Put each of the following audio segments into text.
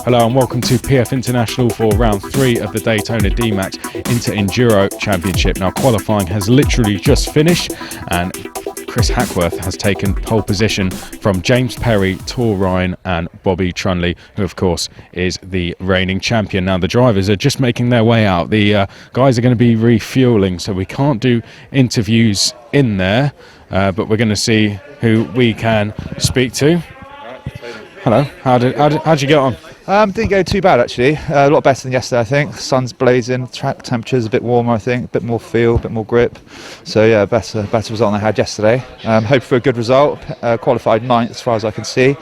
Hello and welcome to PF International for round 3 of the Daytona DMAX Inter Enduro Championship. Now qualifying has literally just finished and Chris Hackworth has taken pole position from James Perry, Tor Ryan and Bobby Trundley, who of course is the reigning champion. Now the drivers are just making their way out. The guys are going to be refueling, so we can't do interviews in there, but we're going to see who we can speak to. Hello, how'd you get on? Didn't go too bad actually, a lot better than yesterday I think. Sun's blazing, track temperature's a bit warmer I think, a bit more feel, a bit more grip. So yeah, better result than I had yesterday. Hope for a good result, qualified 9th as far as I can see.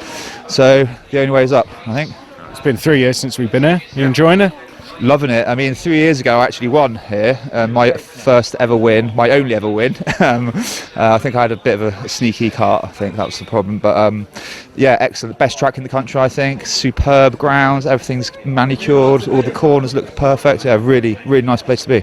So the only way is up I think. It's been 3 years since we've been here, you enjoying it? Loving it. I mean 3 years ago I actually won here, my first ever win, my only ever win. I think I had a bit of a sneaky cart, I think that was the problem, but yeah, excellent, best track in the country I think, superb grounds, everything's manicured, all the corners look perfect, yeah, really nice place to be.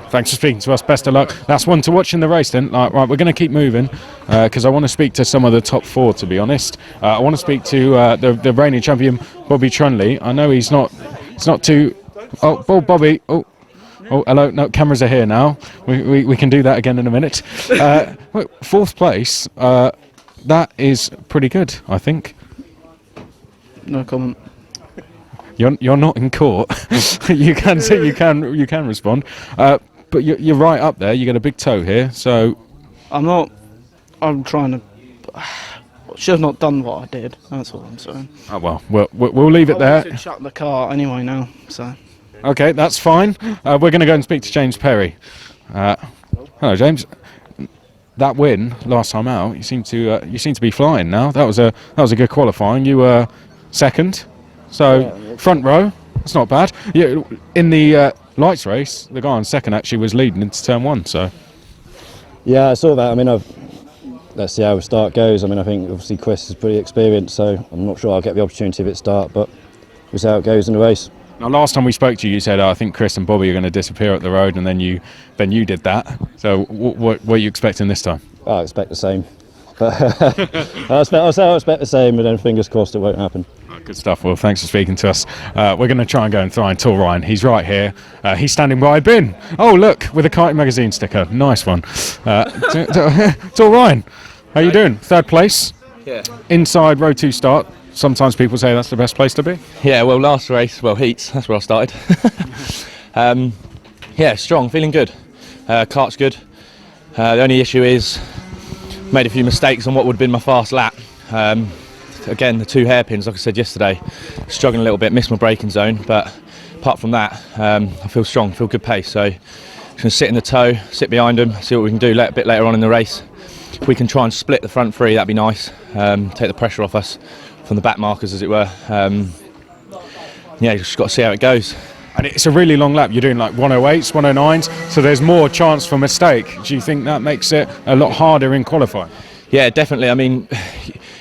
Thanks for speaking to us, best of luck. That's one to watch in the race then. Right, we're going to keep moving because I want to speak to some of the top 4 to be honest. I want to speak to the reigning champion Bobby Trundley. I know it's not too... Oh, Bobby. Oh, hello. No, cameras are here now. We can do that again in a minute. 4th place. That is pretty good, I think. No comment. You're not in court. You can say you can respond. But you're right up there. You got a big toe here. So I'm trying to. Should have not done what I did. That's all I'm saying. Oh well, we'll leave it there. I should shut the car anyway now. So. Okay, that's fine. We're going to go and speak to James Perry. Hello, James. That win last time out, you seem to be flying now. That was a good qualifying. You were second, so front row. That's not bad. Yeah, in the lights race, the guy on second actually was leading into turn 1. So. Yeah, I saw that. I mean, let's see how the start goes. I mean, I think obviously Chris is pretty experienced, so I'm not sure I'll get the opportunity of it start, but we'll see how it goes in the race. Now, last time we spoke to you, you said, I think Chris and Bobby are going to disappear up the road, and then you did that. So what are you expecting this time? I expect the same. But I expect the same, but then fingers crossed it won't happen. Good stuff. Well, thanks for speaking to us. We're going to try and go and find Tor Ryan. He's right here. He's standing by a bin. Oh, look, with a Kite Magazine sticker. Nice one. Tor Ryan, how you doing? 3rd place. Yeah. Inside row 2 start. Sometimes people say that's the best place to be. Yeah, well, last race, heats, that's where I started. Yeah, strong, feeling good. Kart's good. The only issue is, made a few mistakes on what would have been my fast lap. Again, the 2 hairpins, like I said yesterday, struggling a little bit, missed my braking zone, but apart from that, I feel strong, feel good pace. So, just going to sit in the toe, sit behind them, see what we can do a bit later on in the race. If we can try and split the front 3, that'd be nice. Take the pressure off us from the back markers, as it were. Yeah, just got to see how it goes. And it's a really long lap. You're doing like 108s, 109s, so there's more chance for mistake. Do you think that makes it a lot harder in qualifying? Yeah, definitely. I mean,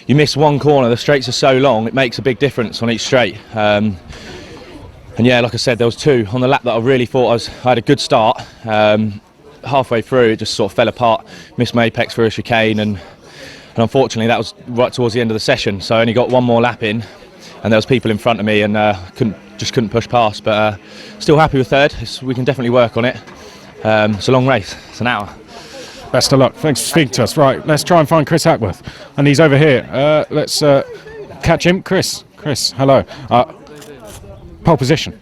you miss one corner, the straights are so long, it makes a big difference on each straight. And yeah, like I said, there was 2 on the lap that I really thought I had a good start. Halfway through, it just sort of fell apart, missed my apex for a chicane, and unfortunately that was right towards the end of the session, so I only got 1 more lap in, and there was people in front of me and couldn't push past, but still happy with 3rd. We can definitely work on it. It's a long race, it's an hour. Best of luck. Thanks for speaking to us. Right, let's try and find Chris Hackworth, and he's over here. Let's catch him. Chris, hello. Pole position.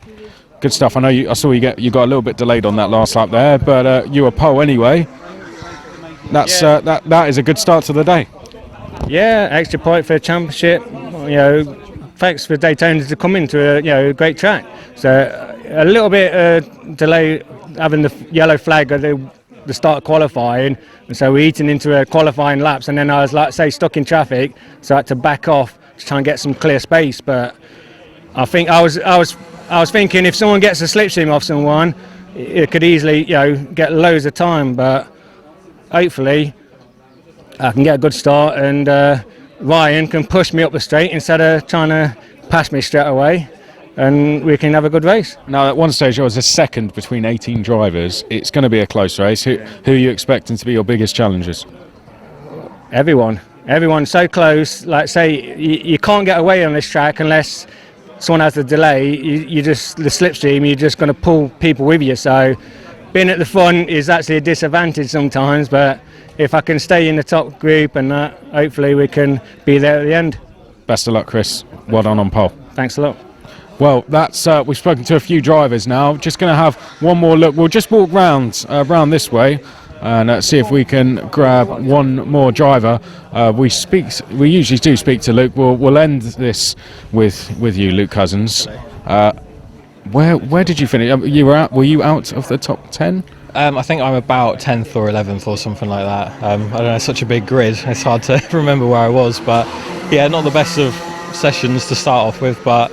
Good stuff. I saw you got a little bit delayed on that last lap there, but you were pole anyway. That is a good start to the day. Yeah, extra point for the championship. You know, thanks for Daytona to come into a great track. So a little bit delay having the yellow flag at the start of qualifying, and so we're eating into qualifying laps, and then I was stuck in traffic, so I had to back off to try and get some clear space. But I think I was thinking if someone gets a slipstream off someone, it could easily get loads of time, but hopefully I can get a good start and Ryan can push me up the straight instead of trying to pass me straight away, and we can have a good race. Now, at one stage I was a second between 18 drivers. It's going to be a close race. Who are you expecting to be your biggest challengers? Everyone's so close. Like say, you can't get away on this track unless someone has a delay, you just the slipstream, you're just going to pull people with you. So being at the front is actually a disadvantage sometimes, but if I can stay in the top group and hopefully we can be there at the end. Best of luck, Chris. Well done on pole. Thanks a lot. Well, that's we've spoken to a few drivers now. Just going to have one more look. We'll just walk round this way and see if we can grab one more driver. We usually do speak to Luke. We'll end this with you, Luke Cousins. Where did you finish? Were you out of the top 10? I think I'm about 10th or 11th or something like that. I don't know, it's such a big grid, it's hard to remember where I was, but yeah, not the best of sessions to start off with, but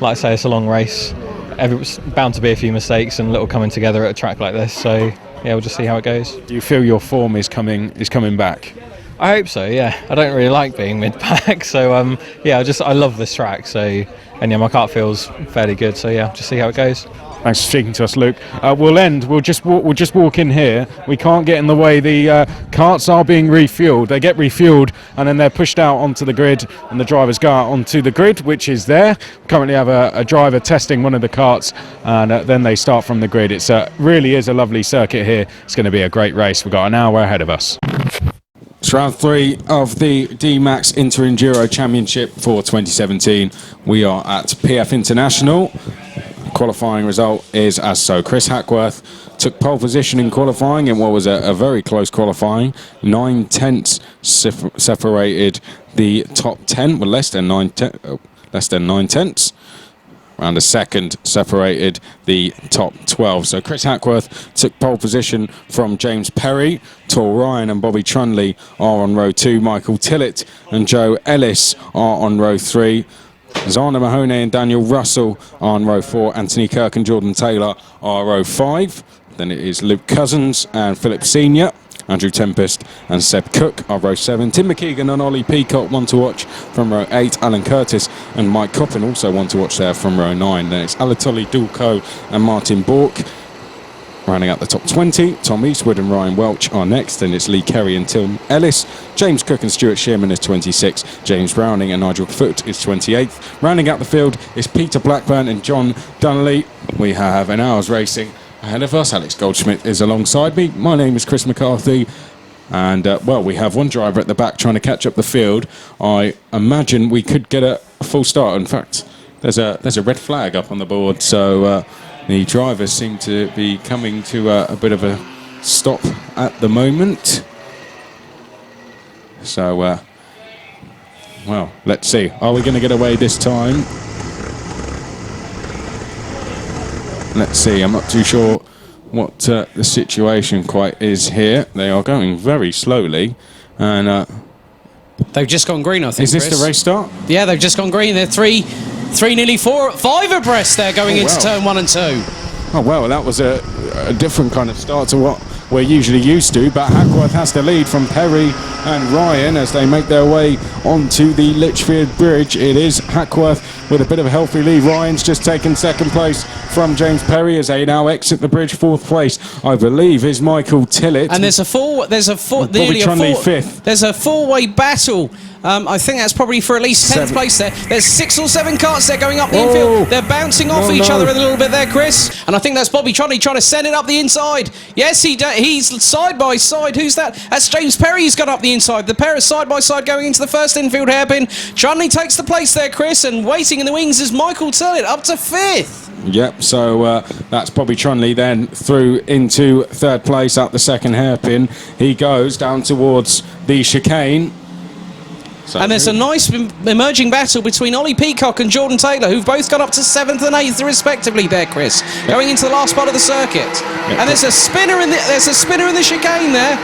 like I say, it's a long race. It's bound to be a few mistakes and little coming together at a track like this, so yeah, we'll just see how it goes. Do you feel your form is coming back? I hope so, yeah. I don't really like being mid-pack, so yeah, I love this track, so, and yeah, my kart feels fairly good, so yeah, just see how it goes. Thanks for speaking to us, Luke. We'll just walk in here. We can't get in the way. The karts are being refueled. They get refueled and then they're pushed out onto the grid, and the drivers go out onto the grid, which is there. We currently have a driver testing one of the karts, and then they start from the grid. It's really is a lovely circuit here. It's going to be a great race. We've got an hour ahead of us. It's round 3 of the DMAX Inter Enduro Championship for 2017. We are at PF International. Qualifying result is as so. Chris Hackworth took pole position in qualifying in what was a very close qualifying. 9 tenths separated the top 10, well, less than 9 tenths. Around a second separated the top 12. So Chris Hackworth took pole position from James Perry. Tor Ryan and Bobby Trundley are on row 2. Michael Tillett and Joe Ellis are on row 3. Zana Mahoney and Daniel Russell are on row 4. Anthony Kirk and Jordan Taylor are row 5. Then it is Luke Cousins and Philip Senior. Andrew Tempest and Seb Cook are row 7. Tim McKeegan and Ollie Peacock one to watch from row 8. Alan Curtis and Mike Coppin also one to watch there from row 9. Then it's Alatoli Dulco and Martin Bork. Rounding out the top 20, Tom Eastwood and Ryan Welch are next. Then it's Lee Kerry and Tim Ellis. James Cook and Stuart Shearman is 26. James Browning and Nigel Foote is 28th. Rounding out the field is Peter Blackburn and John Donnelly. We have an hour's racing ahead of us. Alex Goldschmidt is alongside me. My name is Chris McCarthy. And, well, we have one driver at the back trying to catch up the field. I imagine we could get a full start. In fact, there's a red flag up on the board, so the drivers seem to be coming to a bit of a stop at the moment. So, well, let's see. Are we going to get away this time? Let's see. I'm not too sure what the situation quite is here. They are going very slowly, and they've just gone green, I think. Is this Chris. the race start? Yeah, they've just gone green. They're three, nearly 4, 5 abreast. They're going into turn 1 and 2. Oh well, that was a different kind of start to what we're usually used to, but Hackworth has the lead from Perry and Ryan as they make their way onto the Litchfield Bridge. It is Hackworth with a bit of a healthy lead. Ryan's just taken second place from James Perry as they now exit the bridge. Fourth place, I believe, is Michael Tillett. And there's a four-way battle. I think that's probably for at least 10th place there. There's 6 or 7 karts there going up the infield. They're bouncing off each other a little bit there, Chris. And I think that's Bobby Trundley trying to send it up the inside. Yes, he's side by side. Who's that? That's James Perry who's got up the inside. The pair are side by side going into the first infield hairpin. Trundley takes the place there, Chris, and waiting in the wings is Michael Tillett up to 5th. Yep, so that's Bobby Trundley then through into 3rd place at the second hairpin. He goes down towards the chicane. And there's a nice emerging battle between Ollie Peacock and Jordan Taylor, who've both got up to 7th and 8th respectively there, Chris, going into the last part of the circuit. And there's a spinner in the chicane there.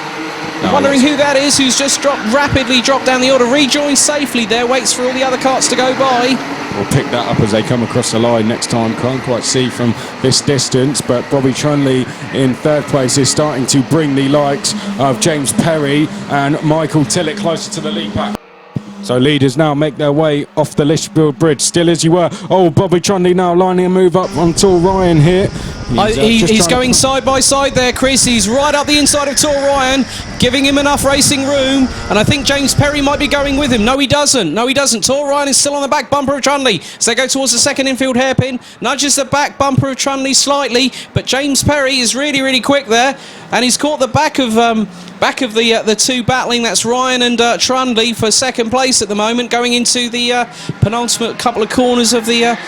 Wondering who that is, who's just rapidly dropped down the order, rejoins safely there, waits for all the other karts to go by. We'll pick that up as they come across the line next time. Can't quite see from this distance, but Bobby Trundley in 3rd place is starting to bring the likes of James Perry and Michael Tillett closer to the lead pack. So leaders now make their way off the Litchfield Bridge, still as you were. Oh, Bobby Trundley now lining a move up on Tor Ryan here. He's going side by side there, Chris. He's right up the inside of Tor Ryan, giving him enough racing room. And I think James Perry might be going with him. No, he doesn't. No, he doesn't. Tor Ryan is still on the back bumper of Trundley. So they go towards the second infield hairpin. Nudges the back bumper of Trundley slightly. But James Perry is really, really quick there. And he's caught the back of the two battling. That's Ryan and Trundley for second place at the moment, going into the penultimate couple of corners of the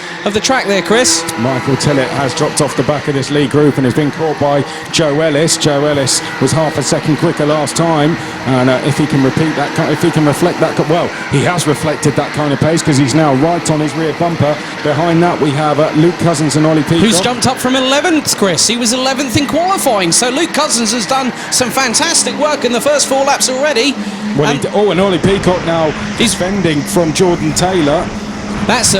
track there, Chris. Michael Tillett has dropped off the back of this lead group and has been caught by Joe Ellis. Joe Ellis was half a second quicker last time, and if he can repeat that, if he can reflect that, well, he has reflected that kind of pace because he's now right on his rear bumper. Behind that we have Luke Cousins and Ollie Peacock, who's jumped up from 11th, Chris. He was 11th in qualifying, so Luke Cousins has done some fantastic work in the first 4 laps already. Well, and Ollie Peacock now defending from Jordan Taylor. That's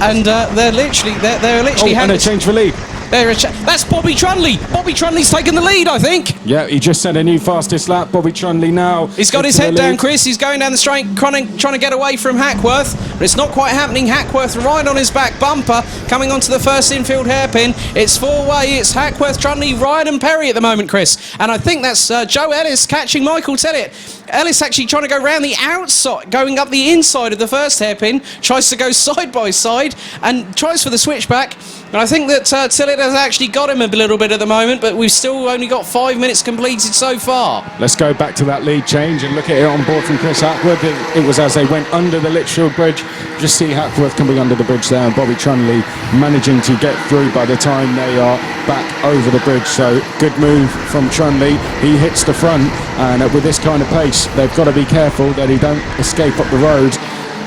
and they're literally and a change for lead. That's Bobby Trundley. Bobby Trundley's taken the lead, I think. Yeah, he just set a new fastest lap. Bobby Trundley now. He's got his head down, Chris. He's going down the straight, trying to get away from Hackworth, but it's not quite happening. Hackworth right on his back bumper, coming onto the first infield hairpin. It's 4-way. It's Hackworth, Trundley, Ryan and Perry at the moment, Chris. And I think that's Joe Ellis catching Michael Tillett. Ellis actually trying to go round the outside, going up the inside of the first hairpin, tries to go side by side and tries for the switchback. And I think that Tillett has actually got him a little bit at the moment, but we've still only got 5 minutes completed so far. Let's go back to that lead change and look at it on board from Chris Hackworth. It was as they went under the Litchfield Bridge. Just see Hackworth coming under the bridge there, and Bobby Trundley managing to get through by the time they are back over the bridge. So good move from Trundley. He hits the front, and with this kind of pace, they've got to be careful that he don't escape up the road.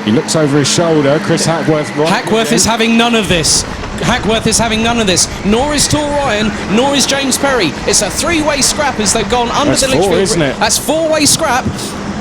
He looks over his shoulder. Chris Hackworth. Hackworth is having none of this. Hackworth is having none of this. Nor is Tor Ryan, nor is James Perry. It's a 3-way scrap as they've gone under the Litchfield. Isn't it? That's 4-way scrap.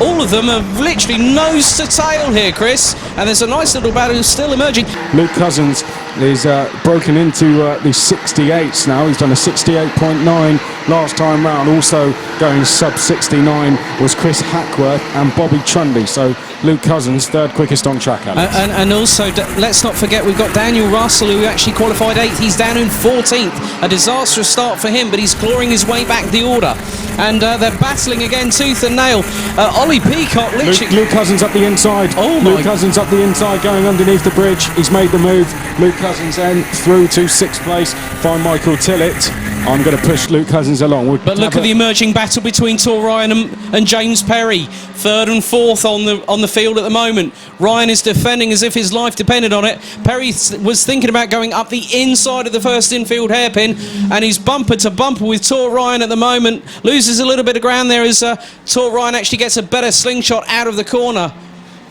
All of them are literally nose to tail here, Chris. And there's a nice little battle still emerging. Luke Cousins is broken into the 68s now. He's done a 68.9 last time round. Also going sub 69 was Chris Hackworth and Bobby Trundley. So Luke Cousins, third quickest on track, Alex. And also, let's not forget, we've got Daniel Russell, who actually qualified 8th. He's down in 14th. A disastrous start for him, but he's clawing his way back the order. And they're battling again, tooth and nail. Ollie Peacock, literally... Luke Cousins up the inside. Luke Cousins up the inside, going underneath the bridge. He's made the move. Luke Cousins then through to 6th place. Find Michael Tillett. I'm going to push Luke Cousins along. But look at the emerging battle between Tor Ryan and James Perry. 3rd and 4th on the field at the moment. Ryan is defending as if his life depended on it. Perry was thinking about going up the inside of the first infield hairpin, and he's bumper to bumper with Tor Ryan at the moment. Loses a little bit of ground there as Tor Ryan actually gets a better slingshot out of the corner.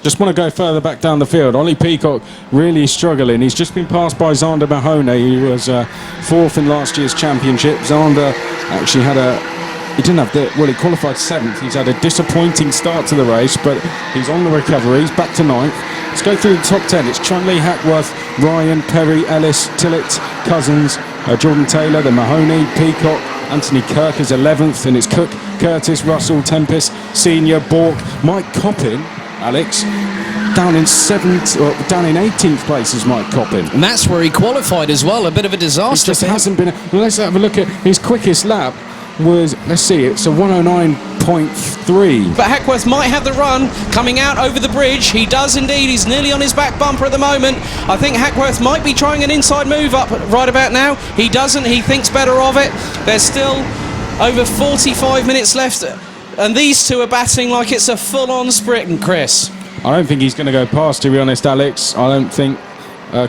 Just want to go further back down the field. Ollie Peacock really struggling. He's just been passed by Zander Mahoney, who was 4th in last year's championship. Zander actually had he qualified 7th. He's had a disappointing start to the race, but he's on the recovery. He's back to 9th. Let's go through the top 10. It's Trundley, Hackworth, Ryan, Perry, Ellis, Tillett, Cousins, Jordan Taylor, then Mahoney, Peacock, Anthony Kirk is 11th, and it's Cook, Curtis, Russell, Tempest, Senior, Bork, Mike Coppin, Alex, down in 18th place is Mike Coppin. And that's where he qualified as well. A bit of a disaster. It just hasn't been. Well, let's have a look at his quickest lap. Was, let's see, it's a 109.3. But Hackworth might have the run coming out over the bridge. He does indeed. He's nearly on his back bumper at the moment. I think Hackworth might be trying an inside move up right about now. He doesn't. He thinks better of it. There's still over 45 minutes left, and these two are battling like it's a full-on sprint, Chris. I don't think he's going to go past, to be honest, Alex. I don't think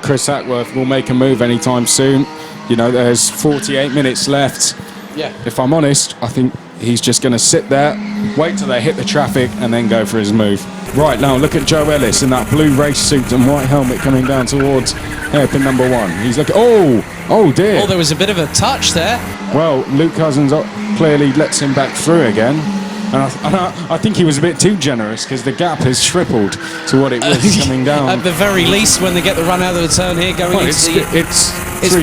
Chris Hackworth will make a move anytime soon. You know, there's 48 minutes left. Yeah. If I'm honest, I think he's just going to sit there, wait till they hit the traffic, and then go for his move. Right, now look at Joe Ellis in that blue race suit and white helmet coming down towards hairpin number 1. He's looking... Oh dear. Oh, there was a bit of a touch there. Well, Luke Cousins clearly lets him back through again. And I think he was a bit too generous, because the gap has tripled to what it was coming down. At the very least, when they get the run out of the turn here, going it's 3,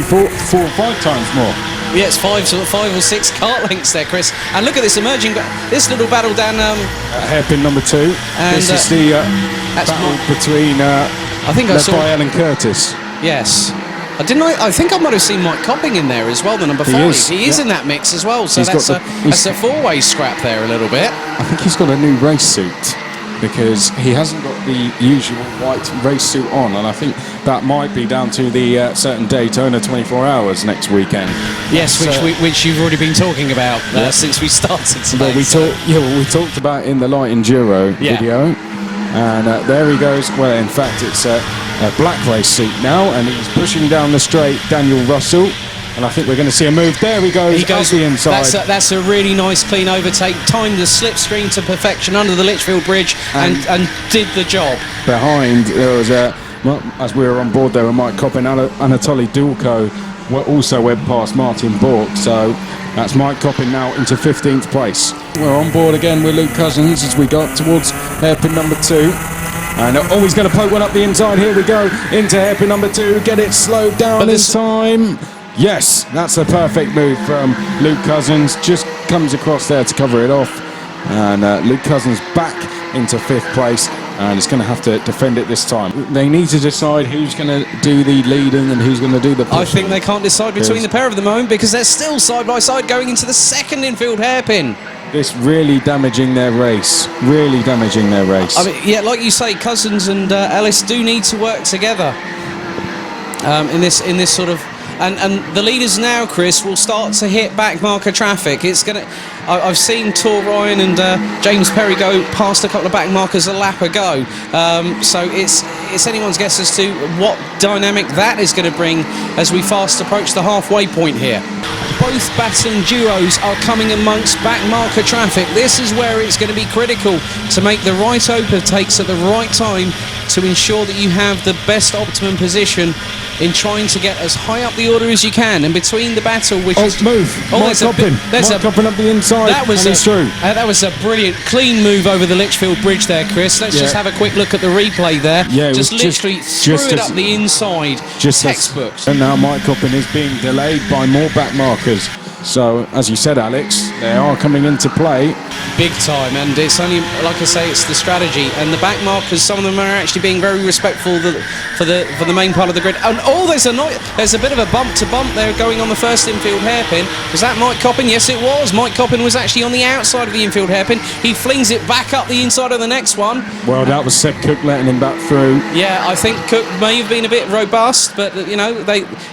4, 5 times more. Yeah, it's 5 or 6 kart lengths there, Chris. And look at this emerging, this little battle down... hairpin number 2. And this is the battle between... I think led by Alan Curtis. Yes. I think I might have seen Mike Copping in there as well, the number 5. He is in that mix as well, so that's a four-way scrap there a little bit. I think he's got a new race suit, because he hasn't got the usual white race suit on, and I think that might be down to the certain Daytona 24 Hours next weekend. Yes, which you've already been talking about since we started today. Well, we talked about in the light enduro video, and there he goes. Well, in fact, it's a black race suit now, and he's pushing down the straight, Daniel Russell. And I think we're going to see a move. There he goes up the inside. That's a really nice clean overtake. Timed the slipstream to perfection under the Litchfield Bridge and did the job. Behind, there was as we were on board there, Mike Coppin and Anatoly Dulko also went past Martin Bork. So that's Mike Coppin now into 15th place. We're on board again with Luke Cousins as we go up towards hairpin number 2. And he's going to poke one up the inside. Here we go into hairpin number 2. Get it slowed down in time. Yes, that's a perfect move from Luke Cousins. Just comes across there to cover it off. And Luke Cousins back into 5th place. And he's going to have to defend it this time. They need to decide who's going to do the leading and who's going to do the pushing. I think they can't decide between the pair of them at the moment, because they're still side by side going into the second infield hairpin. This really damaging their race. Really damaging their race. I mean, yeah, like you say, Cousins and Ellis do need to work together in this sort of. And the leaders now, Chris, will start to hit back marker traffic. It's gonna. I've seen Tor Ryan and James Perry go past a couple of back markers a lap ago. So it's anyone's guess as to what dynamic that is going to bring as we fast approach the halfway point here. Both baton duos are coming amongst back marker traffic. This is where it's going to be critical to make the right overtakes at the right time to ensure that you have the best optimum position in trying to get as high up the order as you can. And between the battle, which is move, Mike Coppin. Mike Coppin up the inside. That was a brilliant, clean move over the Litchfield Bridge there, Chris. Let's just have a quick look at the replay there. Yeah, just literally threw it up the inside. Textbooks. And now Mike Coppin is being delayed by more back markers. So, as you said, Alex, they are coming into play. Big time, and it's only, like I say, it's the strategy. And the back markers, some of them are actually being very respectful for the main part of the grid. And there's a bit of a bump to bump there going on the first infield hairpin. Was that Mike Coppin? Yes, it was. Mike Coppin was actually on the outside of the infield hairpin. He flings it back up the inside of the next one. Well, that was Seb Cook letting him back through. Yeah, I think Cook may have been a bit robust, but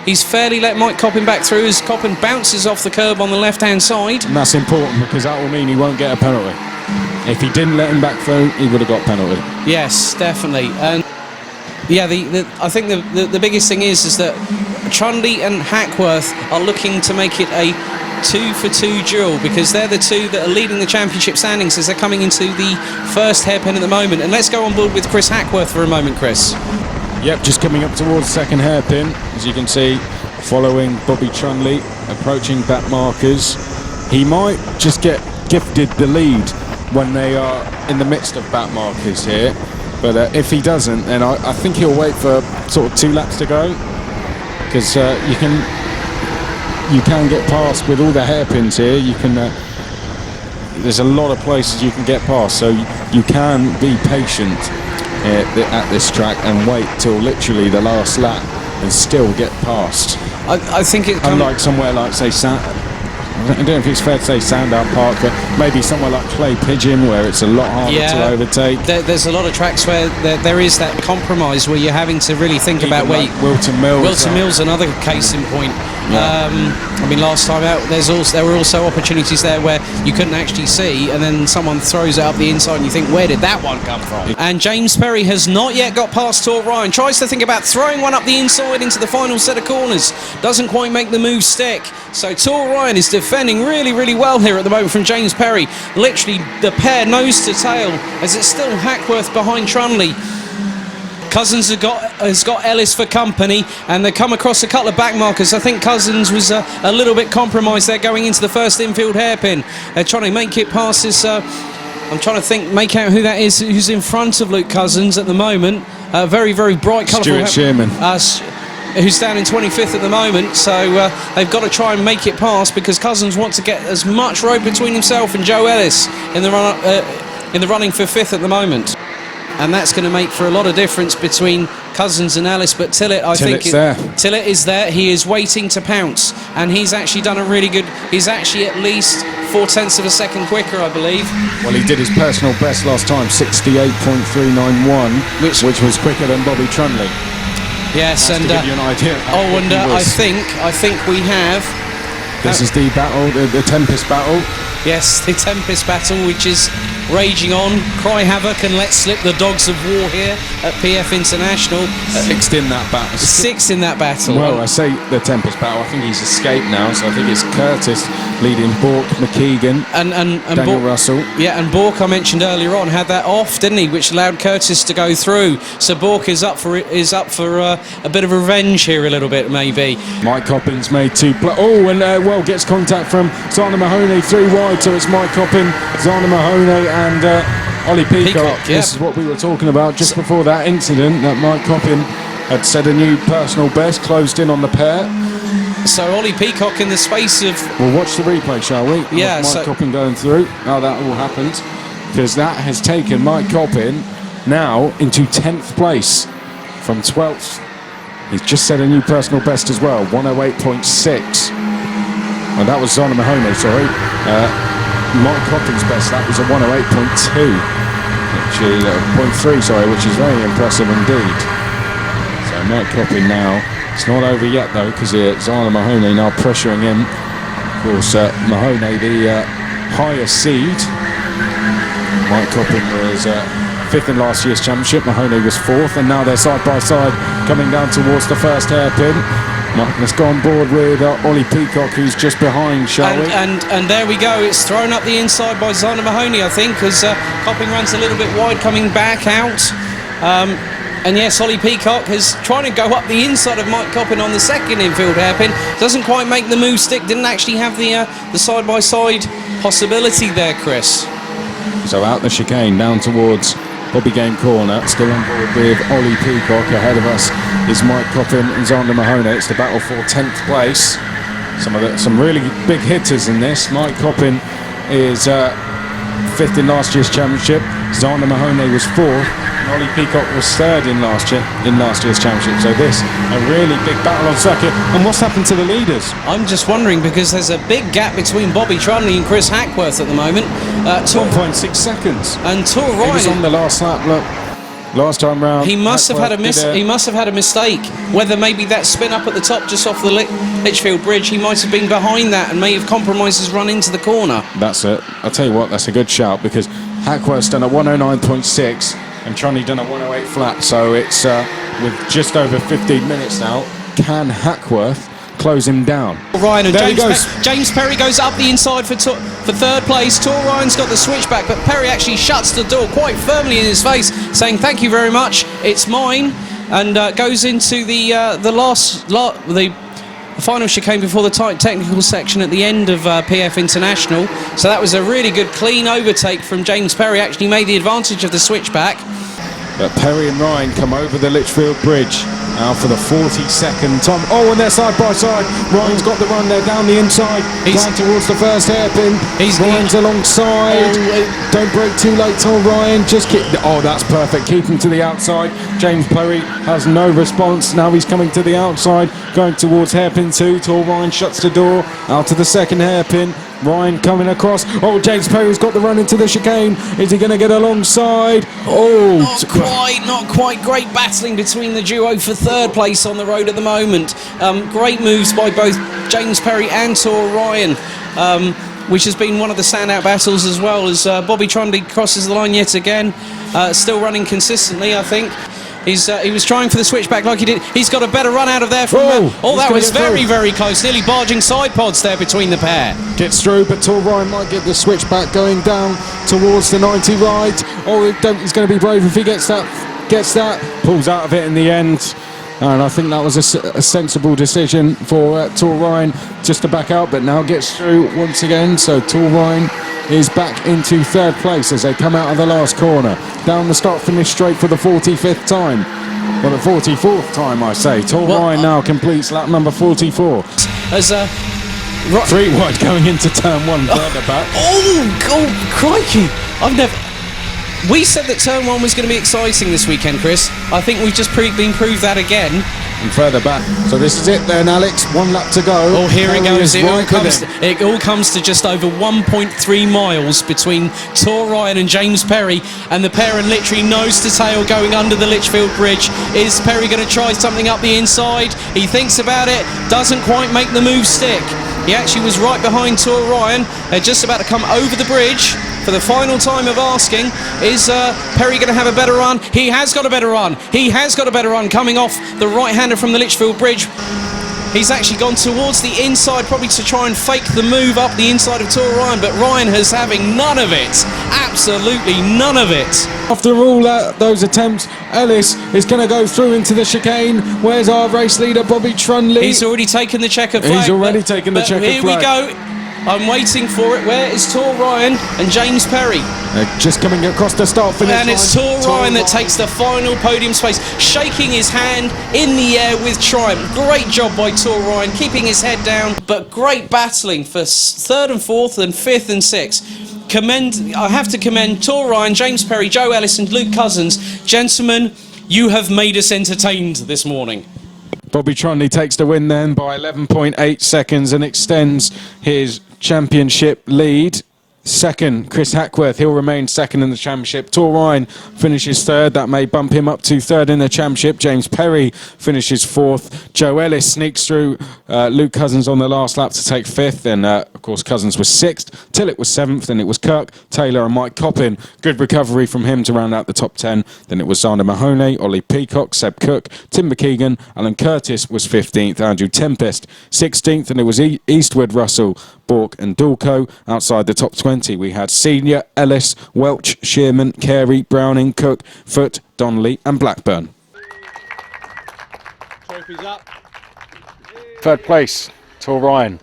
he's fairly let Mike Coppin back through as Coppin bounces off the curb on the left-hand side. And that's important, because that will mean he won't get a penalty. If he didn't let him back through, he would have got a penalty. Yes, definitely. And yeah, I think the biggest thing is that Trundley and Hackworth are looking to make it a 2-for-2 duel, because they're the two that are leading the championship standings as they're coming into the first hairpin at the moment. And let's go on board with Chris Hackworth for a moment, Chris. Yep, just coming up towards second hairpin, as you can see, following Bobby Trundley, approaching back markers. He might just get gifted the lead when they are in the midst of back markers here, but if he doesn't, then I think he'll wait for sort of 2 laps to go, because you can get past with all the hairpins here. You can there's a lot of places you can get past, so you can be patient at this track and wait till literally the last lap and still get past. I think it. Unlike somewhere like, say, I don't know if it's fair to say Sandown Park, but maybe somewhere like Clay Pigeon, where it's a lot harder to overtake. There's a lot of tracks where there is that compromise where you're having to really think about where Wilton Mills. Wilton Mills, another case in point. Yeah. I mean, last time out, there were also opportunities there where you couldn't actually see, and then someone throws it up the inside, and you think, where did that one come from? And James Perry has not yet got past Tor Ryan. Tries to think about throwing one up the inside into the final set of corners. Doesn't quite make the move stick. So Tor Ryan is defending really, really well here at the moment from James Perry. Literally the pair nose to tail, as it's still Hackworth behind Trundley. Cousins has got Ellis for company, and they come across a couple of back markers. I think Cousins was a little bit compromised there going into the first infield hairpin. They're trying to make it past this. I'm trying to make out who that is who's in front of Luke Cousins at the moment. Very, very bright, colourful. Stuart Sherman. Who's down in 25th at the moment, so they've got to try and make it past, because Cousins wants to get as much road between himself and Joe Ellis in the running for 5th at the moment. and that's going to make for a lot of difference between Cousins and Ellis. But Tillett, I think Tillett is there. He is waiting to pounce, and he's actually done a really good. He's actually at least 0.4 of a second quicker, I believe. Well, he did his personal best last time, 68.391, which was quicker than Bobby Trundley. Yes, That's and to give you an idea of how quick he I was. think we have. This is the battle, the Tempest battle. Yes, the Tempest battle, which is raging on. Cry havoc and let's slip the dogs of war here at PF International. Sixth in that battle. Sixth in that battle. Well, I say the Tempest battle. I think he's escaped now, so I think it's Curtis leading Bork, McKeegan, and Daniel Russell. Yeah, and Bork, I mentioned earlier on, had that off, didn't he? Which allowed Curtis to go through. So Bork is up for a bit of revenge here, a little bit maybe. Mike Coppin's made two. Gets contact from Zana Mahoney 3 wide. So it's Mike Coppin, Zana Mahoney, and Ollie Peacock. Yep. This is what we were talking about just before that incident, that Mike Coppin had set a new personal best, closed in on the pair. So Ollie Peacock in the space of... We'll watch the replay, shall we? Yeah. Mike Coppin going through, how that all happened. Because that has taken Mike Coppin now into 10th place from 12th. He's just set a new personal best as well, 108.6. Well, that was Zana Mahoney, sorry. Mike Coppin's best, that was a 108.2. Which is 0.3, sorry, which is very impressive indeed. So Mike Coppin now, it's not over yet though, because Zana Mahoney now pressuring him. Of course, Mahoney, the highest seed. Mike Coppin was 5th in last year's championship, Mahoney was 4th, and now they're side by side coming down towards the first hairpin. Let's go on board with Ollie Peacock, who's just behind, shall we? And there we go. It's thrown up the inside by Zana Mahoney, I think, as Coppin runs a little bit wide, coming back out. And yes, Ollie Peacock is trying to go up the inside of Mike Coppin on the second infield hairpin. Doesn't quite make the move stick. Didn't actually have the side-by-side possibility there, Chris. So out the chicane, down towards Bobby Game Corner, still on board with Ollie Peacock. Ahead of us is Mike Coppin and Zander Mahoney. It's the battle for 10th place. Some really big hitters in this. Mike Coppin is 5th in last year's championship. Zander Mahoney was 4th. And Ollie Peacock was 3rd in last year's championship. So this a really big battle on circuit. And what's happened to the leaders? I'm just wondering, because there's a big gap between Bobby Trundley and Chris Hackworth at the moment. 1.6 seconds. And Tor Ryan, he was on the last lap. Look, last time round, he must have had a mistake. Whether maybe that spin up at the top, just off the Litchfield Bridge, he might have been behind that and may have compromised his run into the corner. That's it. I'll tell you what, that's a good shout, because Hackworth's done a 109.6 and Trundley done a 108 flat. So it's with just over 15 minutes now. Can Hackworth close him down? Ryan and there James Perry goes up the inside for third place. Tor Ryan's got the switchback, but Perry actually shuts the door quite firmly in his face, saying thank you very much, it's mine, and goes into the final chicane before the tight technical section at the end of PF International. So that was a really good clean overtake from James Perry. Actually made the advantage of the switchback. But Perry and Ryan come over the Litchfield Bridge now for the 42nd time. Oh, and they're side by side. Ryan's got the run there down the inside, down towards the first hairpin. Ryan's alongside. Don't break too late, Tom Ryan. Just keep. Oh, that's perfect. Keep him to the outside. James Perry has no response. Now he's coming to the outside, going towards hairpin 2. Tor Ryan shuts the door out to the second hairpin. Ryan coming across. Oh, James Perry's got the run into the chicane. Is he going to get alongside? Oh, not quite. Great battling between the duo for third place on the road at the moment. Great moves by both James Perry and Tor Ryan, which has been one of the standout battles, as well as Bobby Trundley crosses the line yet again. Still running consistently, I think. He was trying for the switchback like he did. He's got a better run out of there from... that was very, very close. Nearly barging side pods there between the pair. Gets through, but Tor Ryan might get the switchback going down towards the 90 right. Oh, he's going to be brave if he gets that. Pulls out of it in the end. And I think that was a sensible decision for Tor Ryan just to back out, but now gets through once again. So Tor Ryan is back into third place as they come out of the last corner. Down the start finish straight for the 45th time. Well, the 44th time, I say. Tor Ryan now completes lap number 44. As 3 wide going into turn 1, further back. Oh, crikey! We said that turn 1 was going to be exciting this weekend, Chris. I think we've just been proved that again. And further back. So this is it then, Alex. 1 lap to go. Oh, here it goes. It Right all comes to just over 1.3 miles between Tor Ryan and James Perry, and the pair are literally nose to tail going under the Litchfield Bridge. Is Perry going to try something up the inside? He thinks about it, doesn't quite make the move stick. He actually was right behind Tor Ryan. They're just about to come over the bridge. For the final time of asking, is Perry going to have a better run? He has got a better run. He has got a better run coming off the right-hander from the Litchfield Bridge. He's actually gone towards the inside, probably to try and fake the move up the inside of Tor Ryan, but Ryan is having none of it. Absolutely none of it. After all those attempts, Ellis is going to go through into the chicane. Where's our race leader, Bobby Trundley? He's already taken the checkered flag. He's already taken the checkered flag. Here we go. I'm waiting for it. Where is Tor Ryan and James Perry? They're just coming across the start-finish line. And it's Tor Ryan that takes the final podium space, shaking his hand in the air with triumph. Great job by Tor Ryan, keeping his head down, but great battling for 3rd and 4th and 5th and 6th. I have to commend Tor Ryan, James Perry, Joe Ellis and Luke Cousins. Gentlemen, you have made us entertained this morning. Bobby Trundley takes the win then by 11.8 seconds and extends his championship lead. Second, Chris Hackworth, he'll remain second in the championship. Tor Ryan finishes third, that may bump him up to third in the championship. James Perry finishes fourth. Joe Ellis sneaks through Luke Cousins on the last lap to take fifth. Then, of course, Cousins was sixth. Tillett was seventh. Then it was Kirk, Taylor and Mike Coppin. Good recovery from him to round out the top 10. Then it was Zander Mahoney, Ollie Peacock, Seb Cook, Tim McKeegan. Alan Curtis was 15th. Andrew Tempest 16th. And it was Eastwood, Russell, Bork and Dulco. Outside the top 20 we had Senior, Ellis, Welch, Shearman, Carey, Browning, Cook, Foote, Donnelly and Blackburn. Trophies up. Third place, Tor Ryan.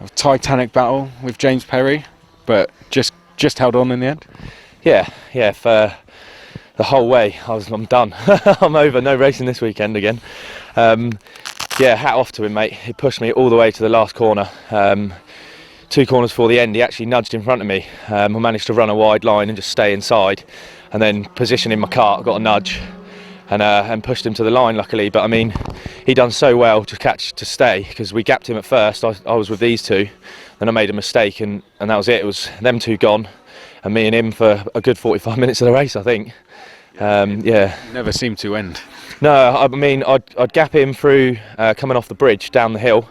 A titanic battle with James Perry, but just held on in the end. Yeah, for the whole way I'm done. I'm over, no racing this weekend again. Yeah, hat off to him, mate. He pushed me all the way to the last corner. 2 corners before the end, he actually nudged in front of me. I managed to run a wide line and just stay inside, and then position in my cart, got a nudge, and pushed him to the line, luckily. But I mean, he done so well to stay, because we gapped him at first. I was with these two, then I made a mistake, and that was it. It was them two gone, and me and him for a good 45 minutes of the race, I think. Yeah. Never seemed to end. No, I mean, I'd gap him through coming off the bridge down the hill.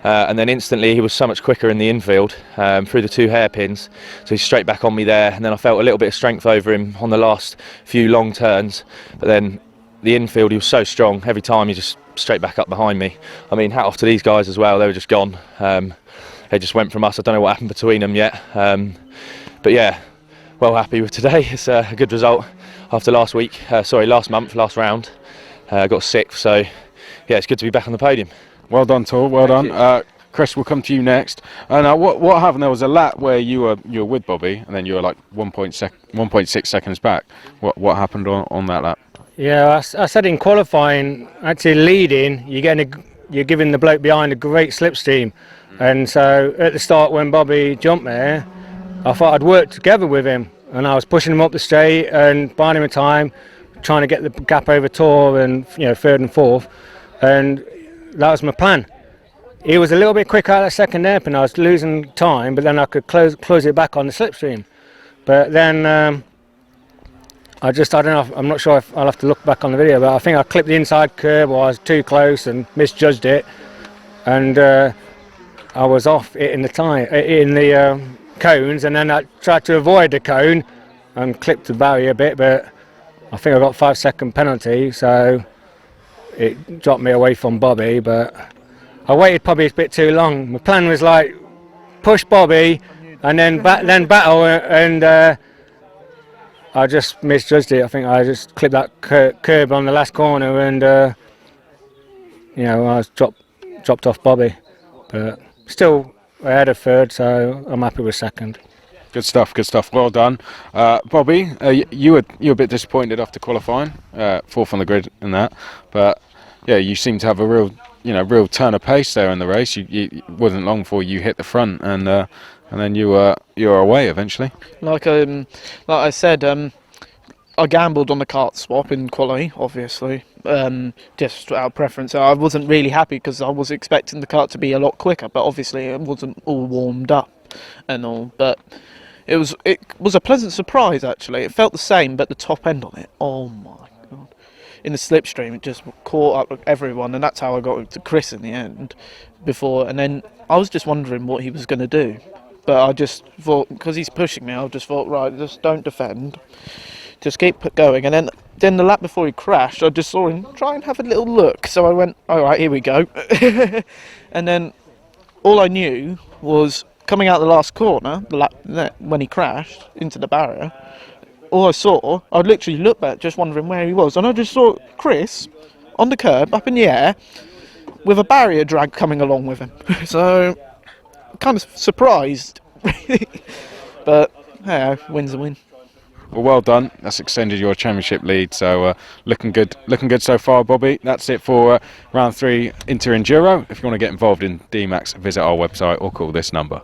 And then instantly he was so much quicker in the infield through the 2 hairpins, so he's straight back on me there, and then I felt a little bit of strength over him on the last few long turns, but then the infield, he was so strong every time, he just straight back up behind me. I mean, hat off to these guys as well, they were just gone. They just went from us. I don't know what happened between them yet, but yeah, well happy with today. It's a good result after last month, last round. Got 6th, so yeah, it's good to be back on the podium. Well done, Tor. Well done. Chris, we'll come to you next. Now, what happened? There was a lap where you were with Bobby, and then you were like 1.6 seconds back. What happened on that lap? Yeah, I said in qualifying, actually leading, you're giving the bloke behind a great slipstream, and so at the start when Bobby jumped there, I thought I'd work together with him, and I was pushing him up the straight and buying him a time, trying to get the gap over Tor and 3rd and 4th, and that was my plan. He was a little bit quicker at the second hairpin. I was losing time, but then I could close it back on the slipstream. But then I don't know, I'm not sure if I'll have to look back on the video, but I think I clipped the inside curb, or I was too close and misjudged it, and I was off in the cones, and then I tried to avoid the cone and clipped the barrier a bit, but I think I got 5-second penalty, so it dropped me away from Bobby. But I waited probably a bit too long. My plan was like push Bobby and then battle, and I just misjudged it. I think I just clipped that curb on the last corner, and I was dropped off Bobby, but still ahead of 3rd, so I'm happy with 2nd. Good stuff. Well done, Bobby. You were a bit disappointed after qualifying, 4th on the grid in that, but yeah, you seem to have a real turn of pace there in the race. It wasn't long before you hit the front, and then you were away eventually. Like I said, I gambled on the kart swap in quali, obviously, just out of preference. I wasn't really happy because I was expecting the kart to be a lot quicker, but obviously it wasn't all warmed up and all. But it was a pleasant surprise, actually. It felt the same, but the top end on it, oh my god. In the slipstream, it just caught up with everyone, and that's how I got to Chris in the end. And then I was just wondering what he was going to do. But I just thought, because he's pushing me, I just thought, right, just don't defend. Just keep going. And then the lap before he crashed, I just saw him try and have a little look. So I went, all right, here we go. And then all I knew was coming out the last corner, the lap when he crashed into the barrier, all I saw, I literally looked back just wondering where he was. And I just saw Chris on the curb, up in the air, with a barrier drag coming along with him. So kind of surprised, but hey, win's a win. Well done. That's extended your championship lead. So looking good so far, Bobby. That's it for round 3 Inter Enduro. If you want to get involved in DMAX, visit our website or call this number.